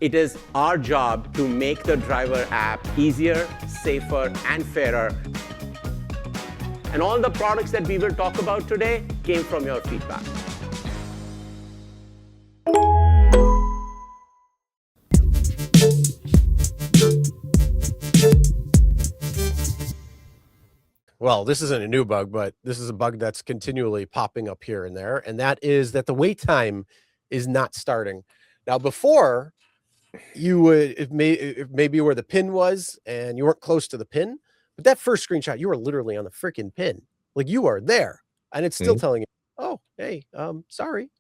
It is our job to make the driver app easier, safer, and fairer. And all the products that we will talk about today came from your feedback. Well, this isn't a new bug, but this is a bug that's continually popping up here and there, and that is that the wait time is not starting. Now, before, you would maybe where the pin was and you weren't close to the pin, but that first screenshot, you were literally on the freaking pin. Like, you are there, and it's still telling you, "Oh, hey, sorry."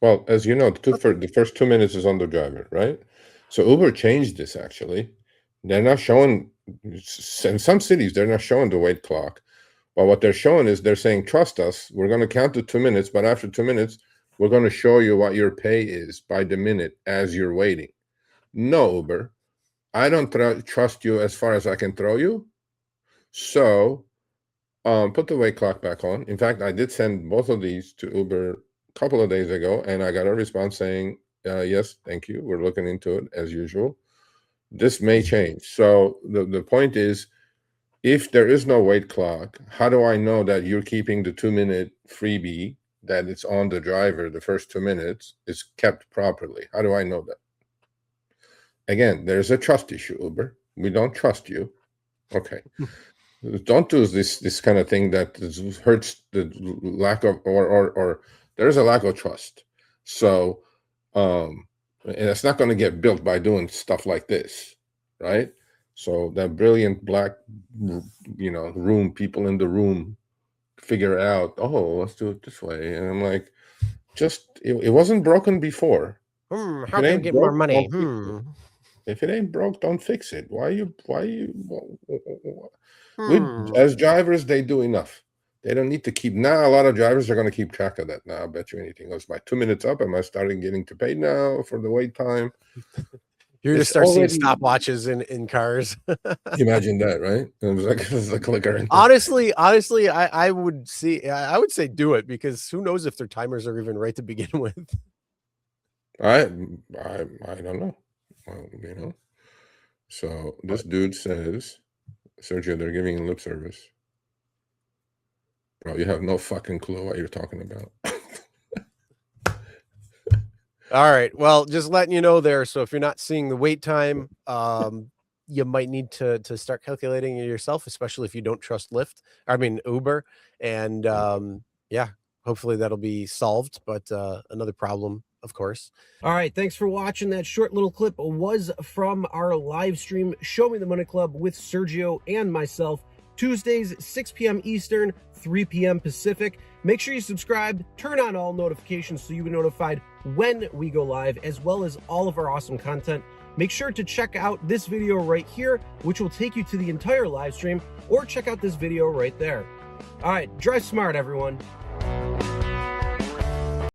Well, as you know, the first 2 minutes is on the driver, right? So Uber changed this, actually. They're not showing, in some cities, they're not showing the wait clock. But what they're showing is they're saying, trust us, we're going to count to 2 minutes, but after 2 minutes, we're going to show you what your pay is by the minute as you're waiting. No, Uber, I don't trust you as far as I can throw you. So put the wait clock back on. In fact, I did send both of these to Uber a couple of days ago, and I got a response saying, yes, thank you. We're looking into it as usual. This may change. So the point is, if there is no wait clock, how do I know that you're keeping the 2-minute freebie, that it's on the driver, the first 2 minutes, is kept properly? How do I know that? Again, there's a trust issue, Uber. We don't trust you. Okay. Don't do this kind of thing that hurts the lack of, or there's a lack of trust. So, and it's not going to get built by doing stuff like this, right? So that brilliant black, room people in the room figure out, oh, let's do it this way. And I'm like, it wasn't broken before. How can I get more money? If it ain't broke, don't fix it. As drivers, they do enough. They don't need to keep. Now, a lot of drivers are going to keep track of that now. I bet you anything. Is my 2 minutes up? Am I starting getting to pay now for the wait time? You're going to start seeing stopwatches in cars. Imagine that, right? It was like the clicker. Honestly, I would say do it, because who knows if their timers are even right to begin with. I don't know. Well, So this dude says, Sergio, they're giving lip service. Bro, you have no fucking clue what you're talking about. All right. Well, just letting you know there. So if you're not seeing the wait time, you might need to start calculating it yourself, especially if you don't trust Uber. And yeah, hopefully that'll be solved. But another problem, of course. All right. Thanks for watching. That short little clip was from our live stream, Show Me the Money Club, with Sergio and myself, Tuesdays, 6 p.m. Eastern, 3 p.m. Pacific. Make sure you subscribe, turn on all notifications so you'll be notified when we go live, as well as all of our awesome content. Make sure to check out this video right here, which will take you to the entire live stream, or check out this video right there. All right, drive smart, everyone.